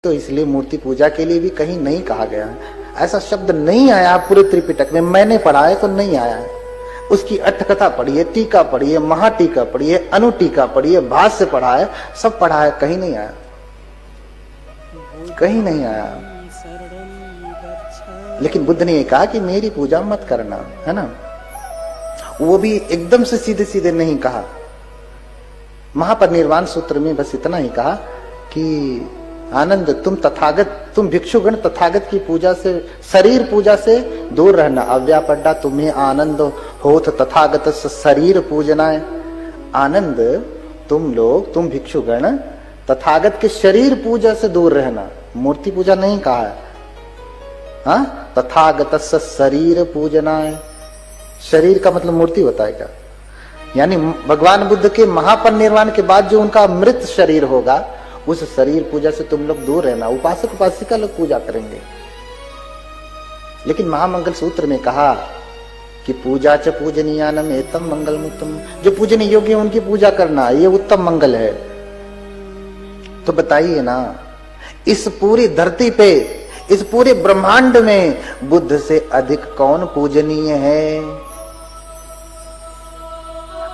तो इसलिए मूर्ति पूजा के लिए भी कहीं नहीं कहा गया है। ऐसा शब्द नहीं आया पूरे त्रिपिटक में, मैंने पढ़ा है तो नहीं आया है। उसकी अट्ठकथा पढ़िए, टीका पढ़िए, महाटीका पढ़िए, अनुटीका पढ़िए, भाष्य पढ़ा है, सब पढ़ा है, कहीं नहीं आया, कहीं नहीं आया। लेकिन बुद्ध ने ये कहा कि मेरी पूजा मत करना, है ना। वो भी एकदम से सीधे सीधे नहीं कहा। महापरिनिर्वाण सूत्र में बस इतना ही कहा कि आनंद तुम तथागत, तुम भिक्षुगण तथागत की पूजा से, शरीर पूजा से दूर रहना। अव्यापड्डा तुम्हें आनंद होत तथागत शरीर पूजनाए। आनंद तुम लोग, तुम भिक्षुगण तथागत के शरीर पूजा से दूर रहना, मूर्ति पूजा नहीं कहा है। हाँ, तथागत शरीर पूजनाए। शरीर का मतलब मूर्ति होता है क्या? यानी भगवान बुद्ध के महापरिनिर्वाण के बाद जो उनका मृत शरीर होगा, उस शरीर पूजा से तुम लोग दूर रहना। उपासक उपासिका लोग पूजा करेंगे। लेकिन महामंगल सूत्र में कहा कि पूजा च पूजनीयानम एतम मंगलम उत्तम। जो पूजनीय योग्य है उनकी पूजा करना, ये उत्तम मंगल है। तो बताइए ना, इस पूरी धरती पे, इस पूरे ब्रह्मांड में बुद्ध से अधिक कौन पूजनीय है?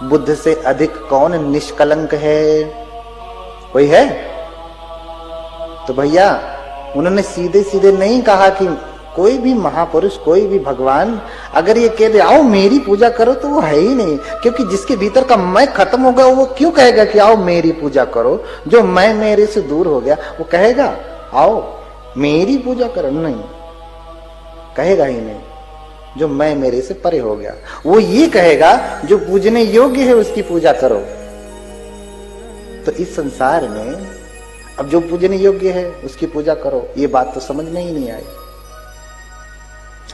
बुद्ध से अधिक कौन निष्कलंक है? कोई है? तो भैया उन्होंने सीधे सीधे नहीं कहा कि कोई भी महापुरुष, कोई भी भगवान अगर ये कह दे आओ मेरी पूजा करो, तो वो है ही नहीं। क्योंकि जिसके भीतर का मैं खत्म हो गया, वो क्यों कहेगा कि आओ मेरी पूजा करो? जो मैं मेरे से दूर हो गया, वो कहेगा आओ मेरी पूजा करो? नहीं, कहेगा ही नहीं। जो मैं मेरे से परे हो गया, वो ये कहेगा जो पूजने योग्य है उसकी पूजा करो। तो इस संसार में अब जो पूजने योग्य है उसकी पूजा करो, ये बात तो समझ में ही नहीं आई।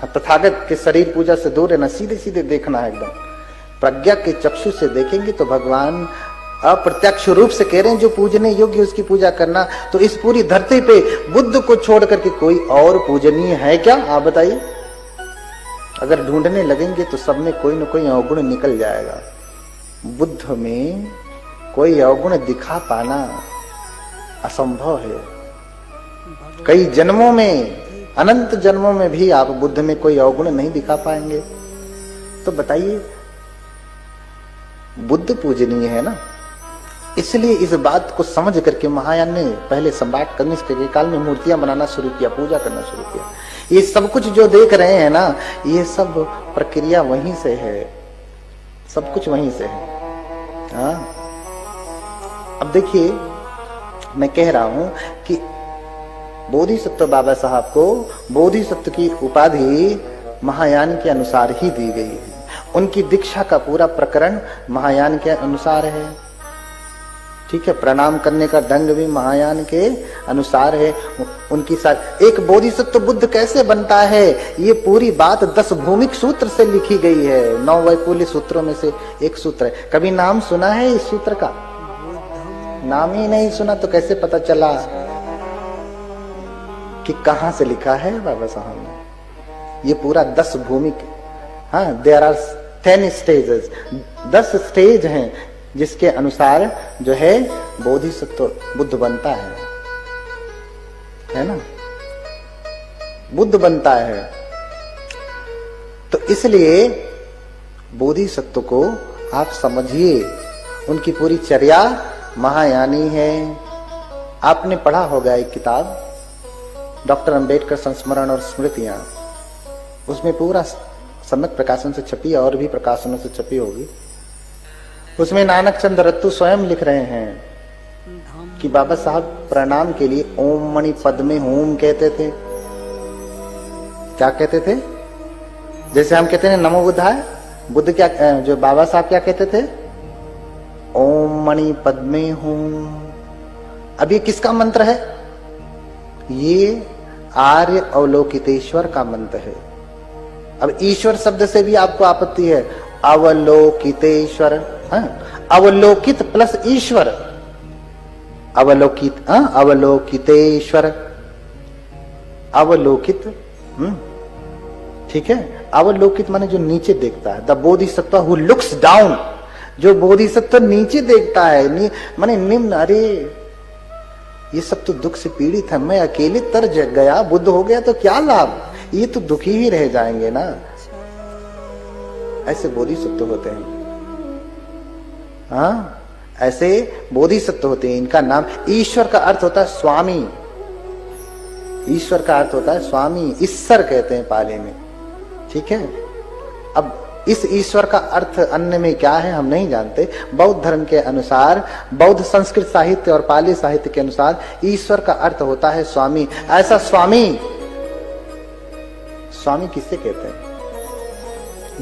तथागत के शरीर पूजा से दूर रहना, सीधे सीधे देखना है एकदम। प्रज्ञा के चक्षु से देखेंगे तो भगवान अप्रत्यक्ष रूप से कह रहे हैं जो पूजने योग्य उसकी पूजा करना। तो इस पूरी धरती पे बुद्ध को छोड़ करके कोई और पूजनीय है क्या? आप बताइए। अगर ढूंढने लगेंगे तो सब में कोई न कोई अवगुण निकल जाएगा। बुद्ध में कोई अवगुण दिखा पाना असंभव है। कई जन्मों में, अनंत जन्मों में भी आप बुद्ध में कोई अवगुण नहीं दिखा पाएंगे। तो बताइए, बुद्ध पूजनीय है ना। इसलिए इस बात को समझ करके महायान ने पहले सम्राट कनिष्क के काल में मूर्तियां बनाना शुरू किया, पूजा करना शुरू किया। ये सब कुछ जो देख रहे हैं ना, ये सब प्रक्रिया वहीं से है, सब कुछ वहीं से है। हाँ, अब देखिए, मैं कह रहा हूं कि बोधिसत्व बाबा साहब को बोधिसत्व की उपाधि महायान के अनुसार ही दी गई है। उनकी दीक्षा का पूरा प्रकरण महायान के अनुसार है। ठीक है, प्रणाम करने का ढंग भी महायान के अनुसार है। उनकी एक बोधिसत्व बुद्ध कैसे बनता है, ये पूरी बात 10 भूमिक सूत्र से लिखी गई है। 9 वैपुल्य सूत्रों में से एक सूत्र है। कभी नाम सुना है इस सूत्र का? नाम ही नहीं सुना तो कैसे पता चला कि कहां से लिखा है बाबा साहब ने? ये पूरा 10 भूमिक, हाँ, देयर आर 10 स्टेजेस, 10 स्टेज हैं जिसके अनुसार जो है बोधिसत्व बुद्ध बनता है ना, बुद्ध बनता है। तो इसलिए बोधिसत्व को आप समझिए, उनकी पूरी चर्या महायानी है। आपने पढ़ा होगा एक किताब डॉक्टर अंबेडकर संस्मरण और स्मृतियां, उसमें पूरा सम्यक प्रकाशन से छपी है और भी प्रकाशनों से छपी होगी। उसमें नानक चंद रत्तू स्वयं लिख रहे हैं कि बाबा साहब प्रणाम के लिए ओम मणि पद में होम कहते थे। क्या कहते थे? जैसे हम कहते हैं नमो बुद्धाय, बुद्ध क्या, जो बाबा साहब क्या कहते थे? ओम मणि पद में होम। अब ये किसका मंत्र है? ये आर्य अवलोकितेश्वर का मंत्र है। अब ईश्वर शब्द से भी आपको आपत्ति है। अवलोकितेश्वर, अवलोकित प्लस ईश्वर, अवलोकित, अवलोकितेश्वर, अवलोकित, ठीक है। अवलोकित माने जो नीचे देखता है। The Bodhisattva who looks down, जो बोधिसत्व नीचे देखता है, माने निम्न। अरे ये सब तो दुख से पीड़ित है, मैं अकेले तर गया, बुद्ध हो गया तो क्या लाभ, ये तो दुखी ही रह जाएंगे ना। ऐसे बोधिसत्व होते हैं। हाँ, ऐसे बोधिसत्व होते हैं। इनका नाम, ईश्वर का अर्थ होता है स्वामी। ईश्वर का अर्थ होता है स्वामी, ईश्वर कहते हैं पाली में। ठीक है। अब इस ईश्वर का अर्थ अन्य में क्या है हम नहीं जानते। बौद्ध धर्म के अनुसार, बौद्ध संस्कृत साहित्य और पाली साहित्य के अनुसार ईश्वर का अर्थ होता है स्वामी। ऐसा स्वामी, स्वामी किससे कहते हैं?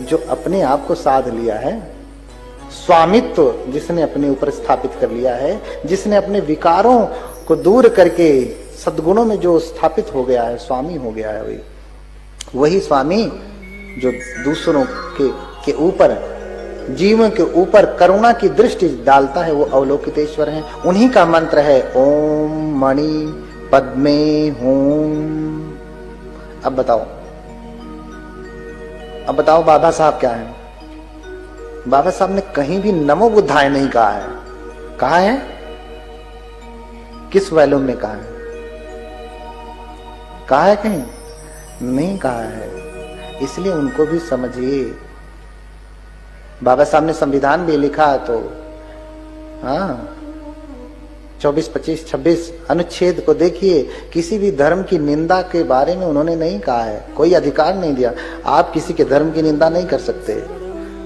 जो अपने आप को साध लिया है, स्वामित्व जिसने अपने ऊपर स्थापित कर लिया है, जिसने अपने विकारों को दूर करके सद्गुणों में जो स्थापित हो गया है, स्वामी हो गया है। वही स्वामी जो दूसरों के ऊपर, जीवों के ऊपर करुणा की दृष्टि डालता है, वो अवलोकितेश्वर है। उन्हीं का मंत्र है ओम मणि पद्मे हूं। अब बताओ बाबा साहब क्या है? बाबा साहब ने कहीं भी नमो बुद्धाय नहीं कहा है। कहा है? किस वॉल्यूम में कहा है? कहा है कहीं? नहीं कहा है। इसलिए उनको भी समझिए। बाबा साहब ने संविधान भी लिखा तो हाँ 24, 25, 26 अनुच्छेद को देखिए, किसी भी धर्म की निंदा के बारे में उन्होंने नहीं कहा है, कोई अधिकार नहीं दिया। आप किसी के धर्म की निंदा नहीं कर सकते।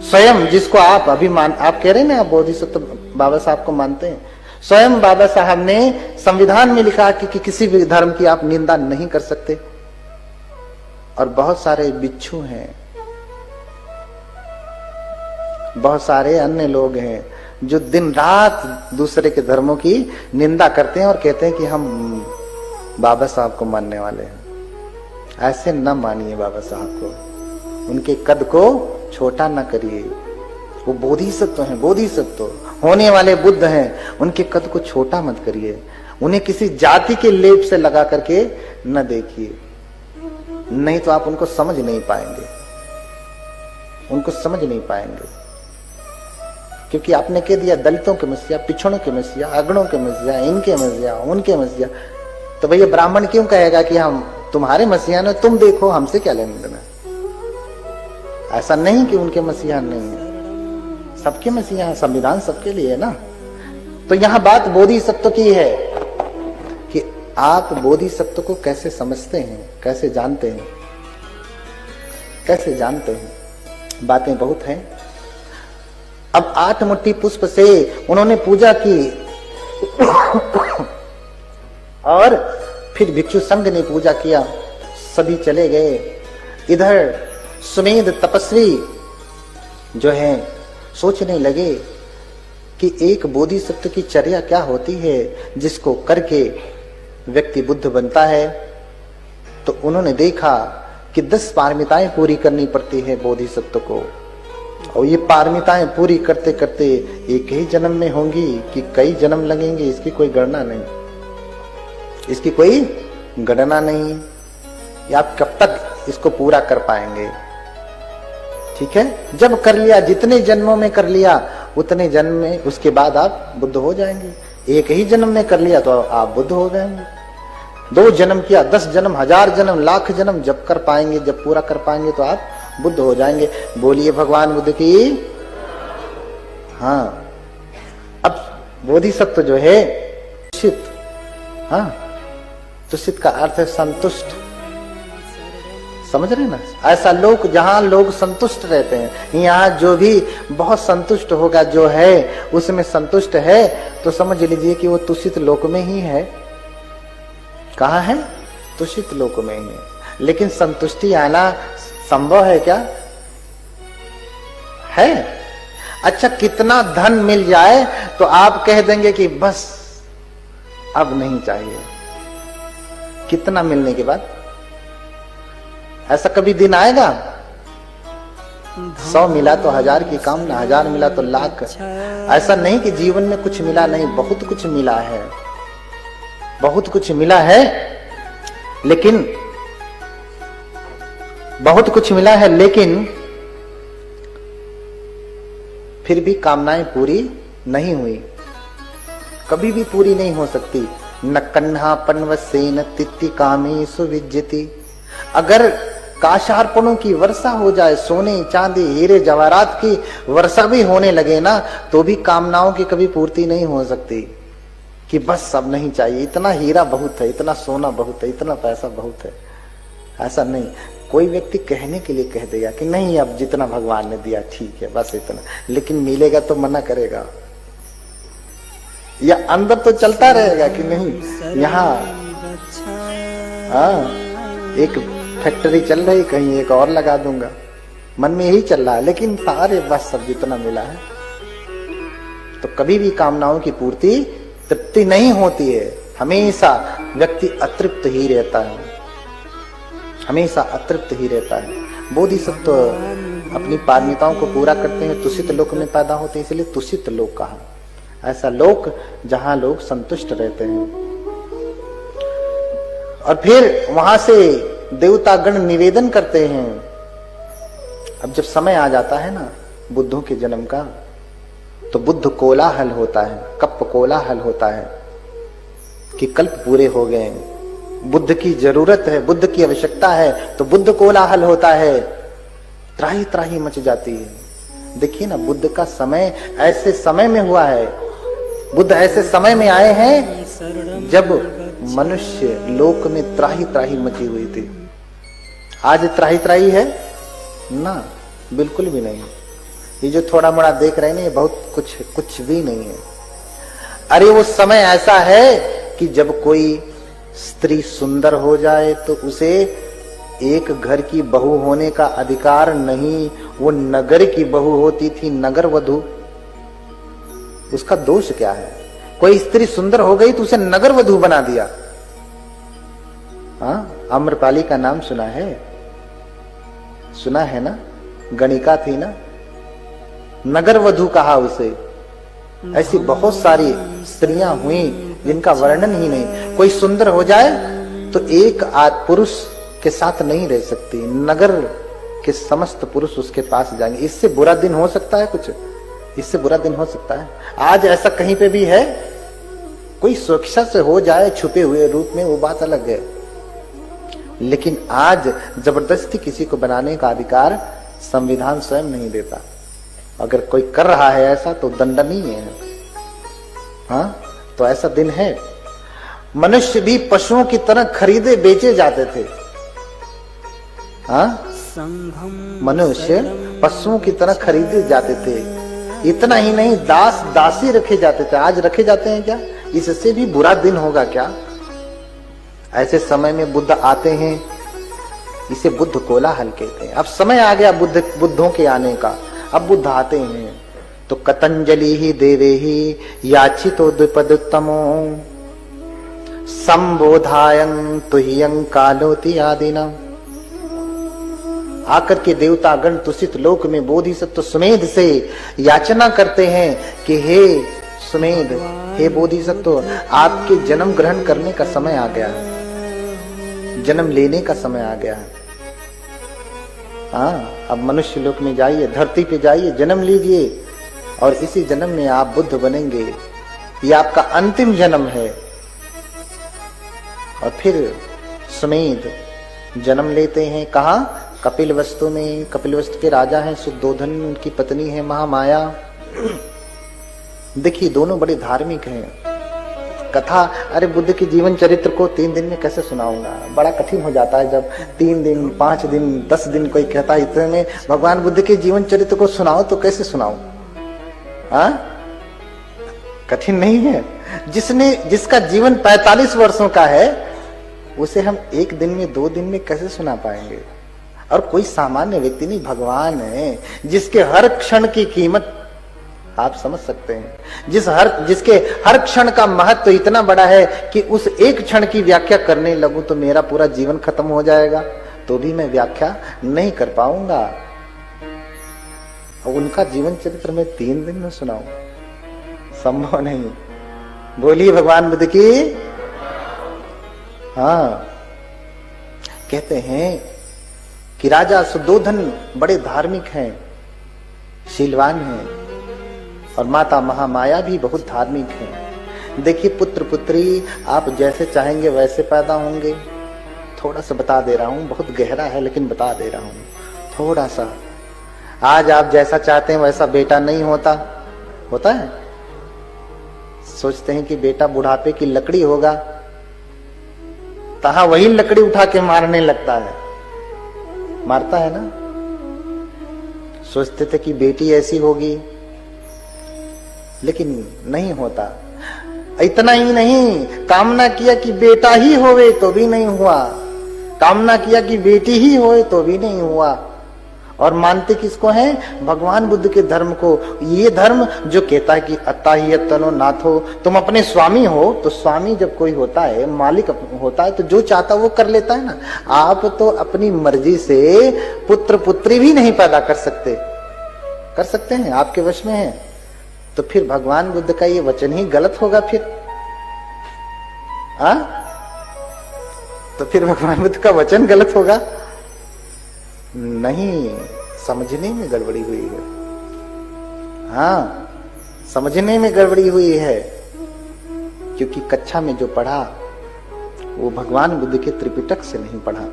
स्वयं जिसको आप अभिमान, आप कह रहे हैं ना आप बोधिसत्व बाबा साहब को मानते हैं, स्वयं बाबा साहब ने संविधान में लिखा कि किसी भी धर्म की आप निंदा नहीं कर सकते। और बहुत सारे बिच्छू हैं, बहुत सारे अन्य लोग हैं जो दिन रात दूसरे के धर्मों की निंदा करते हैं और कहते हैं कि हम बाबा साहब को मानने वाले हैं। ऐसे न मानिए बाबा साहब को, उनके कद को छोटा न करिए। वो बोधिसत्व हैं, बोधिसत्व होने वाले बुद्ध हैं, उनके कद को छोटा मत करिए। उन्हें किसी जाति के लेप से लगा करके न देखिए, नहीं तो आप उनको समझ नहीं पाएंगे, उनको समझ नहीं पाएंगे। क्योंकि आपने कह दिया दलितों के मसीहा, पिछड़ों के मसीहा, अगड़ों के मसीहा, इनके मसीहा, उनके मसीहा, तो भैया ब्राह्मण क्यों कहेगा कि हम तुम्हारे मसीहा ने, तुम देखो हमसे क्या लेने देना। ऐसा नहीं कि उनके मसीहा नहीं है, सबके मसीहा है, संविधान सबके लिए है ना। तो यहां बात बोधिसत्व की है कि आप बोधिसत्व को कैसे समझते हैं, कैसे जानते हैं, कैसे जानते हैं। बातें बहुत हैं। अब 8 मुट्ठी पुष्प से उन्होंने पूजा की और फिर भिक्षु संघ ने पूजा किया, सभी चले गए। इधर सुमेध तपस्वी जो है सोचने लगे कि एक बोधिसत्व की चर्या क्या होती है जिसको करके व्यक्ति बुद्ध बनता है। तो उन्होंने देखा कि 10 पारमिताएं पूरी करनी पड़ती है बोधिसत्व को, और ये पारमिताएं पूरी करते करते एक ही जन्म में होंगी कि कई जन्म लगेंगे, इसकी कोई गणना नहीं, इसकी कोई गणना नहीं। या आप कब तक इसको पूरा कर पाएंगे? ठीक है, जब कर लिया, जितने जन्मों में कर लिया उतने जन्म में, उसके बाद आप बुद्ध हो जाएंगे। एक ही जन्म में कर लिया तो आप बुद्ध हो जाएंगे। 2 जन्म किया, 10 जन्म, 1000 जन्म, लाख जन्म जब कर पाएंगे, जब पूरा कर पाएंगे तो आप बुद्ध हो जाएंगे। बोलिए भगवान बुद्ध की। हाँ, अब बोधिसत्व जो है तुषित, हाँ, तुषित का अर्थ है संतुष्ट। समझ रहे ना? ऐसा लोग, जहां लोग संतुष्ट रहते हैं, यहाँ जो भी बहुत संतुष्ट होगा, जो है उसमें संतुष्ट है, तो समझ लीजिए कि वो तुषित लोक में ही है। कहाँ है? तुषित लोक में ही है। लेकिन संतुष्टि आना संभव है क्या? है। अच्छा, कितना धन मिल जाए तो आप कह देंगे कि बस अब नहीं चाहिए? कितना मिलने के बाद? ऐसा कभी दिन आएगा? 100 मिला तो 1000 की कामना, 1000 मिला तो लाख। ऐसा नहीं कि जीवन में कुछ मिला नहीं, बहुत कुछ मिला है, बहुत कुछ मिला है, लेकिन बहुत कुछ मिला है, लेकिन फिर भी कामनाएं पूरी नहीं हुई, कभी भी पूरी नहीं हो सकती। न कन्हा पन्वसेन तित्ति कामेषु विज्जति। अगर काशार्पणों की वर्षा हो जाए, सोने चांदी हीरे जवाहरात की वर्षा भी होने लगे ना, तो भी कामनाओं की कभी पूर्ति नहीं हो सकती कि बस अब नहीं चाहिए, इतना हीरा बहुत है, इतना सोना बहुत है, इतना पैसा बहुत है। ऐसा नहीं। कोई व्यक्ति कहने के लिए कह देगा कि नहीं अब जितना भगवान ने दिया ठीक है, बस इतना, लेकिन मिलेगा तो मना करेगा, या अंदर तो चलता रहेगा कि नहीं यहाँ एक फैक्ट्री चल रही, कहीं एक और लगा दूंगा, मन में यही चल रहा है, लेकिन सारे बस सब जितना मिला है। तो कभी भी कामनाओं की पूर्ति तृप्ति नहीं होती है, हमेशा व्यक्ति अतृप्त ही रहता है, हमेशा अतृप्त ही रहता है। बोधिसत्व तो अपनी पारमिताओं को पूरा करते हैं, तुषित लोक में पैदा होते हैं, इसलिए तुषित लोक कहा। ऐसा लोक जहां लोग संतुष्ट रहते हैं। और फिर वहां से देवतागण निवेदन करते हैं। अब जब समय आ जाता है ना बुद्धों के जन्म का, तो बुद्ध कोलाहल होता है, कप कोलाहल होता है कि कल्प पूरे हो गए, बुद्ध की जरूरत है, बुद्ध की आवश्यकता है, तो बुद्ध कोलाहल होता है, त्राही त्राही मच जाती है। देखिए ना, बुद्ध का समय ऐसे समय में हुआ है, बुद्ध ऐसे समय में आए हैं जब मनुष्य लोक में त्राही त्राही मची हुई थी। आज त्राही त्राही है ना, बिल्कुल भी नहीं। ये जो थोड़ा मोड़ा देख रहे हैं ना, ये बहुत कुछ भी नहीं है। अरे वो समय ऐसा है कि जब कोई स्त्री सुंदर हो जाए तो उसे एक घर की बहू होने का अधिकार नहीं, वो नगर की बहू होती थी, नगर वधू। उसका दोष क्या है? कोई स्त्री सुंदर हो गई तो उसे नगर वधू बना दिया। हाँ, आम्रपाली का नाम सुना है? सुना है ना? गणिका थी ना, नगर वधू कहा उसे। ऐसी बहुत सारी स्त्रियां हुई जिनका वर्णन ही नहीं। कोई सुंदर हो जाए तो एक पुरुष के साथ नहीं रह सकती, नगर के समस्त पुरुष उसके पास जाएंगे। इससे बुरा दिन हो सकता है कुछ? इससे बुरा दिन हो सकता है? आज ऐसा कहीं पे भी है? कोई सुरक्षा से हो जाए छुपे हुए रूप में, वो बात अलग है, लेकिन आज जबरदस्ती किसी को बनाने का अधिकार संविधान स्वयं नहीं देता। अगर कोई कर रहा है ऐसा तो दंडनीय है। हाँ, तो ऐसा दिन है। मनुष्य भी पशुओं की तरह खरीदे बेचे जाते थे। हाँ, मनुष्य पशुओं की तरह खरीदे जाते थे। इतना ही नहीं, दास दासी रखे जाते थे। आज रखे जाते हैं क्या? इससे भी बुरा दिन होगा क्या? ऐसे समय में बुद्ध आते हैं, इसे बुद्ध कोलाहल कहते हैं। अब समय आ गया बुद्धों के आने का। अब बुद्ध आते हैं तो कतंजलि ही देवे ही याचितो द्विपदुत्तमो संबोधायं तुह्यं कालोति आदिना। आकर के देवतागण तुषित लोक में बोधिसत्व सुमेध से याचना करते हैं कि हे सुमेध, हे बोधिसत्व, आपके जन्म ग्रहण करने का समय आ गया है, जन्म लेने का समय आ गया है। हाँ, अब मनुष्य लोक में जाइए, धरती पे जाइए, जन्म लीजिए और इसी जन्म में आप बुद्ध बनेंगे। ये आपका अंतिम जन्म है। और फिर सुमेध जन्म लेते हैं कहाँ? कपिलवस्तु में। कपिलवस्तु के राजा हैं सुद्धोधन, उनकी पत्नी है महामाया। देखिए, दोनों बड़े धार्मिक हैं। कथा, अरे बुद्ध के जीवन चरित्र को 3 दिन में कैसे सुनाऊंगा? बड़ा कठिन हो जाता है जब 3 दिन, 5 दिन, 10 दिन कोई कहता है इतने में भगवान बुद्ध के जीवन चरित्र को सुनाओ, तो कैसे सुनाऊं? हाँ, कठिन नहीं है। जिसका जीवन 45 वर्षों का है, उसे हम 1 दिन में, 2 दिन में कैसे सुना पाएंगे? और कोई सामान्य व्यक्ति नहीं, भगवान है जिसके हर क्षण की कीमत आप समझ सकते हैं। जिसके हर क्षण का महत्व तो इतना बड़ा है कि उस एक क्षण की व्याख्या करने लगूं तो मेरा पूरा जीवन खत्म हो जाएगा, तो भी मैं व्याख्या नहीं कर पाऊंगा। और उनका जीवन चरित्र में 3 दिन में सुनाऊं, संभव नहीं। बोलिए भगवान बुद्ध की। हाँ, कहते हैं कि राजा सुद्धोधन बड़े धार्मिक हैं, शीलवान हैं, और माता महामाया भी बहुत धार्मिक है। देखिए पुत्र पुत्री आप जैसे चाहेंगे वैसे पैदा होंगे। थोड़ा सा बता दे रहा हूं, बहुत गहरा है लेकिन बता दे रहा हूं थोड़ा सा। आज आप जैसा चाहते हैं वैसा बेटा नहीं होता, होता है। सोचते हैं कि बेटा बुढ़ापे की लकड़ी होगा, तहां वही लकड़ी उठा के मारने लगता है, मारता है ना। सोचते थे कि बेटी ऐसी होगी, लेकिन नहीं होता। इतना ही नहीं, कामना किया कि बेटा ही होवे तो भी नहीं हुआ, कामना किया कि बेटी ही होए तो भी नहीं हुआ। और मानते किसको हैं? भगवान बुद्ध के धर्म को। ये धर्म जो कहता है कि अत्ता ही तनो नाथो, तुम अपने स्वामी हो। तो स्वामी जब कोई होता है, मालिक होता है, तो जो चाहता वो कर लेता है ना। आप तो अपनी मर्जी से पुत्र पुत्री भी नहीं पैदा कर सकते, कर सकते हैं? आपके वश में है। तो फिर भगवान बुद्ध का ये वचन ही गलत होगा फिर, हाँ? तो फिर भगवान बुद्ध का वचन गलत होगा? नहीं, समझने में गड़बड़ी हुई है। हाँ, समझने में गड़बड़ी हुई है, क्योंकि कक्षा में जो पढ़ा वो भगवान बुद्ध के त्रिपिटक से नहीं पढ़ा,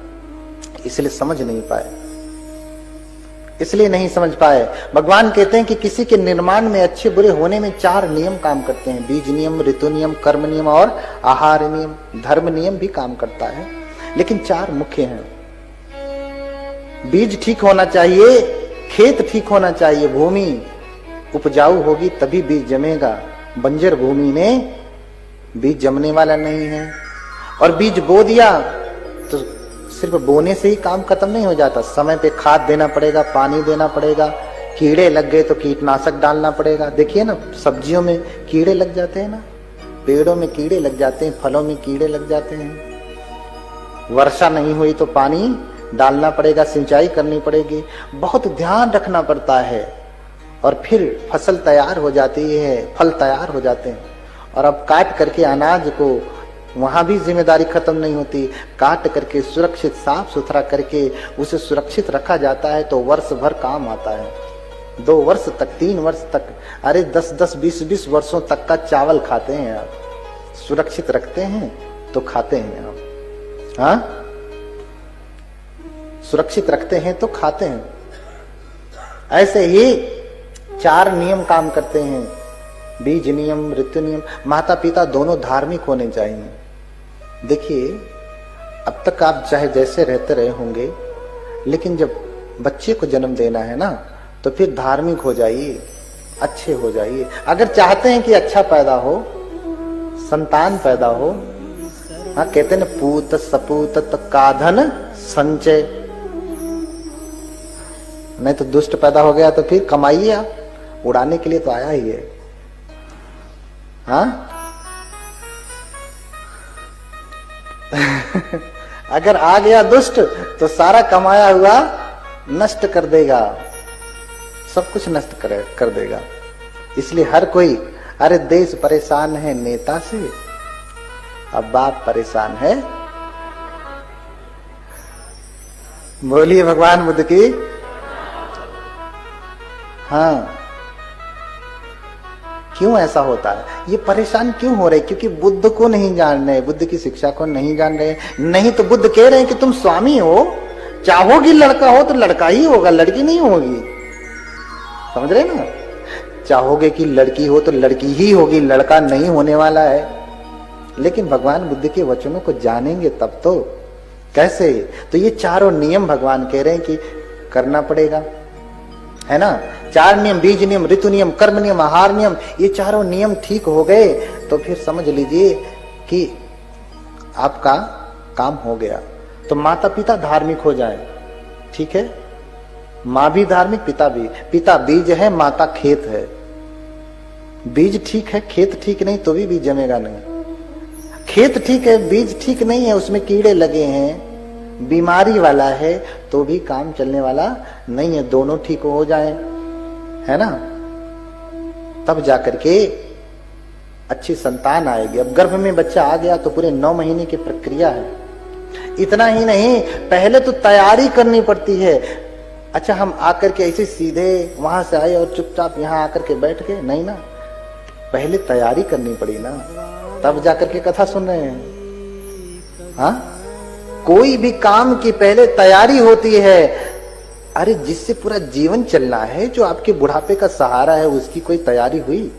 इसलिए समझ नहीं पाए, इसलिए नहीं समझ पाए। भगवान कहते हैं कि किसी के निर्माण में, अच्छे बुरे होने में 4 नियम काम करते हैं। बीज नियम, ऋतु नियम, कर्म नियम और आहार नियम। धर्म नियम भी काम करता है, लेकिन 4 मुख्य हैं। बीज ठीक होना चाहिए, खेत ठीक होना चाहिए, भूमि उपजाऊ होगी तभी बीज जमेगा। बंजर भूमि में बीज जमने वाला नहीं है। और बीज बो दिया तो सिर्फ बोने से ही काम खत्म नहीं हो जाता, समय पे खाद देना पड़ेगा, पानी देना पड़ेगा। कीड़े लग गए तो कीटनाशक डालना पड़ेगा। देखिए ना, सब्जियों में कीड़े लग जाते हैं ना, पेड़ों में कीड़े लग जाते हैं, फलों में कीड़े लग जाते हैं। वर्षा नहीं हुई तो पानी डालना पड़ेगा, सिंचाई करनी पड़ेगी, बहुत ध्यान रखना पड़ता है। और फिर फसल तैयार हो जाती है, फल तैयार हो जाते हैं। और अब काट करके अनाज को, वहां भी जिम्मेदारी खत्म नहीं होती। काट करके सुरक्षित साफ सुथरा करके उसे सुरक्षित रखा जाता है तो वर्ष भर काम आता है। 2 वर्ष तक, 3 वर्ष तक, अरे 10-10, 20-20 वर्षों तक का चावल खाते हैं आप। सुरक्षित रखते हैं तो खाते हैं आप, हाँ? सुरक्षित रखते हैं तो खाते हैं। ऐसे ही 4 नियम काम करते हैं। बीज नियम, ऋतु नियम। माता पिता दोनों धार्मिक होने चाहिए। देखिए, अब तक आप चाहे जैसे रहते रहे होंगे, लेकिन जब बच्चे को जन्म देना है ना, तो फिर धार्मिक हो जाइए, अच्छे हो जाइए। अगर चाहते हैं कि अच्छा पैदा हो, संतान पैदा हो, हाँ, कहते हैं पूत सपूत काधन संचय। नहीं तो दुष्ट पैदा हो गया तो फिर कमाइए आप, उड़ाने के लिए तो आया ही है, हाँ? अगर आ गया दुष्ट तो सारा कमाया हुआ नष्ट कर देगा, सब कुछ नष्ट कर देगा। इसलिए हर कोई, अरे देश परेशान है नेता से, अब बाप परेशान है। बोलिए भगवान बुद्ध की। हाँ, क्यों ऐसा होता है? ये परेशान क्यों हो रहे? क्योंकि बुद्ध को नहीं जान रहे, बुद्ध की शिक्षा को नहीं जान रहे। नहीं तो बुद्ध कह रहे हैं कि तुम स्वामी हो, चाहोगी लड़का हो तो लड़का ही होगा, लड़की नहीं होगी। समझ रहे ना? चाहोगे कि लड़की हो तो लड़की ही होगी, लड़का नहीं होने वाला है। लेकिन भगवान बुद्ध के वचनों को जानेंगे तब तो। कैसे? तो ये 4 नियम भगवान कह रहे हैं कि करना पड़ेगा, है ना? 4 नियम, बीज नियम, ऋतु नियम, कर्म नियम, आहार नियम, ये 4 नियम ठीक हो गए तो फिर समझ लीजिए कि आपका काम हो गया। तो माता पिता धार्मिक हो जाए, ठीक है? माँ भी धार्मिक, पिता भी। पिता बीज है, माता खेत है। बीज ठीक है, खेत ठीक नहीं तो भी बीज जमेगा नहीं। खेत ठीक है, बीज ठीक नहीं है, उसमें कीड़े लगे हैं, बीमारी वाला है, तो भी काम चलने वाला नहीं है। दोनों ठीक हो जाए, है ना, तब जाकर के अच्छी संतान आएगी। अब गर्भ में बच्चा आ गया तो पूरे 9 महीने की प्रक्रिया है। इतना ही नहीं, पहले तो तैयारी करनी पड़ती है। अच्छा, हम आकर के ऐसे सीधे वहां से आए और चुपचाप यहाँ आकर के बैठ गए? नहीं ना, पहले तैयारी करनी पड़ी ना, तब जाकर के कथा सुन रहे हैं। हाँ, कोई भी काम की पहले तैयारी होती है। अरे जिससे पूरा जीवन चलना है, जो आपके बुढ़ापे का सहारा है, उसकी कोई तैयारी हुई?